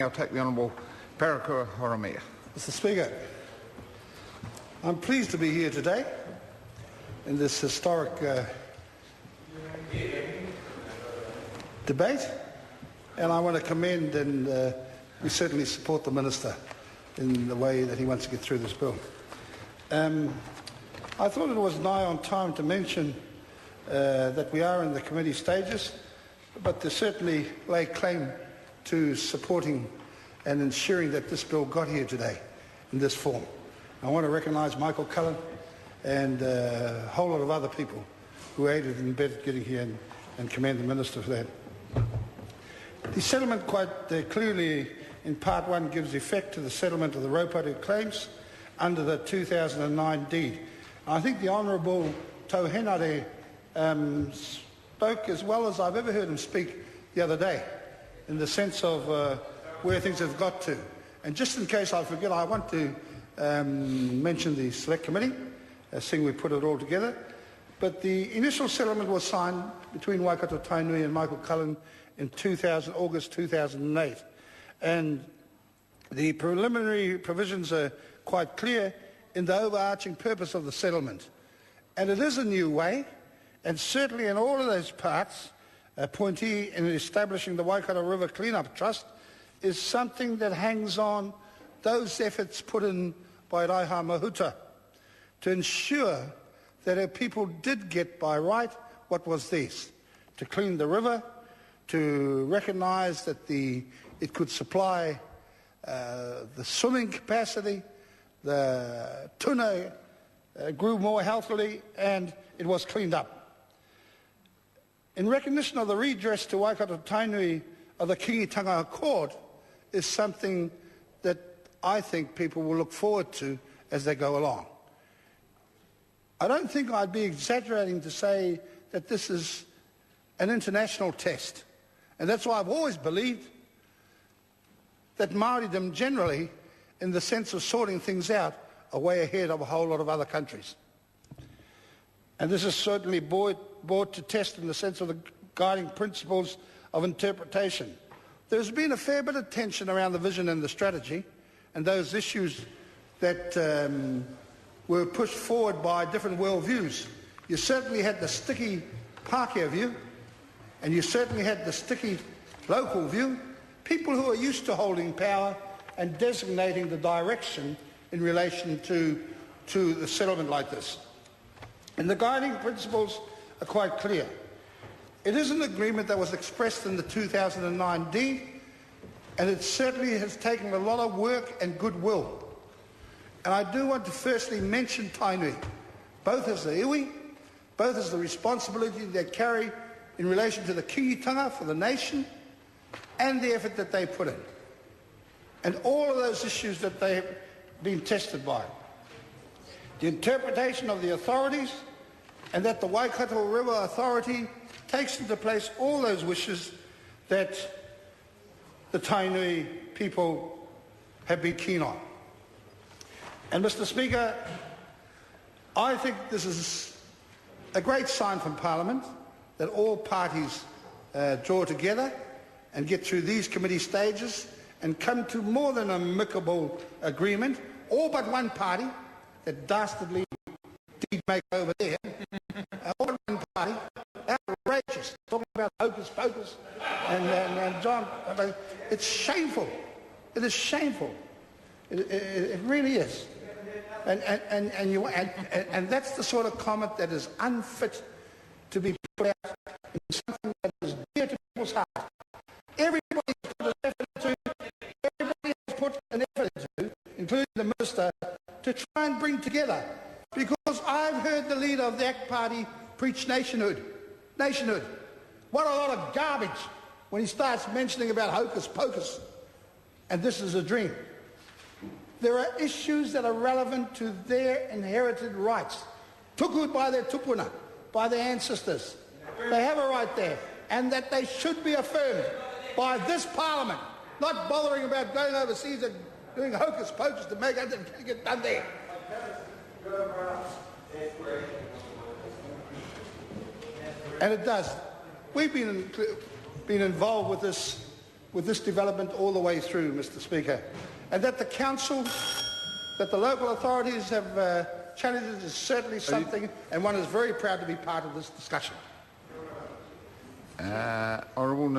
I'll take the Honourable Parakura Horomia. Mr. Speaker, I'm pleased to be here today in this historic debate, and I want to commend and we certainly support the Minister in the way that he wants to get through this bill. I thought it was nigh on time to mention that we are in the committee stages, but to certainly lay claim to supporting and ensuring that this bill got here today in this form. I want to recognise Michael Cullen and a whole lot of other people who aided and abetted getting here and commend the Minister for that. The settlement quite clearly in Part 1 gives effect to the settlement of the Raupatu claims under the 2009 deed. I think the Honourable Tauhenare spoke as well as I've ever heard him speak the other day, in the sense of where things have got to. And just in case I forget, I want to mention the Select Committee, seeing we put it all together. But the initial settlement was signed between Waikato-Tainui and Michael Cullen in August 2008. And the preliminary provisions are quite clear in the overarching purpose of the settlement. And it is a new way, and certainly in all of those parts, a pointee in establishing the Waikato River Cleanup Trust is something that hangs on those efforts put in by Raiha Mahuta to ensure that our people did get by right what was theirs, to clean the river, to recognise that it could supply the swimming capacity, the tuna grew more healthily, and it was cleaned up. In recognition of the redress to Waikato-Tainui of the Kingitanga Accord is something that I think people will look forward to as they go along. I don't think I'd be exaggerating to say that this is an international test. And that's why I've always believed that Māoridom generally, in the sense of sorting things out, are way ahead of a whole lot of other countries. And this is certainly brought to test in the sense of the guiding principles of interpretation. There's been a fair bit of tension around the vision and the strategy and those issues that were pushed forward by different worldviews. You certainly had the sticky Pākehā view, and you certainly had the sticky local view, people who are used to holding power and designating the direction in relation to the settlement like this. And the guiding principles are quite clear. It is an agreement that was expressed in the 2009 deed, and it certainly has taken a lot of work and goodwill. And I do want to firstly mention Tainui, both as the iwi, both as the responsibility they carry in relation to the kingitanga for the nation, and the effort that they put in. And all of those issues that they have been tested by. The interpretation of the authorities, and that the Waikato River Authority takes into place all those wishes that the Tainui people have been keen on. And Mr. Speaker, I think this is a great sign from Parliament that all parties draw together and get through these committee stages and come to more than an amicable agreement, all but one party, that dastardly deed make over there, all but one party, outrageous, talking about hocus pocus, and John, it's shameful. It is shameful. It really is. And that's the sort of comment that is unfit to be put out in something that is dear to people's hearts. Everybody has put an effort into, including the Minister, to try and bring together. Because I've heard the leader of the ACT Party preach nationhood. Nationhood. What a lot of garbage when he starts mentioning about hocus pocus. And this is a dream. There are issues that are relevant to their inherited rights. Tuku by their tupuna, by their ancestors. They have a right there. And that they should be affirmed by this Parliament. Not bothering about going overseas and doing hocus pocus to make it get done there. And it does. We've been involved with this with this development all the way through, Mr. Speaker. And that the council, that the local authorities have challenged is certainly something, and one is very proud to be part of this discussion. Honourable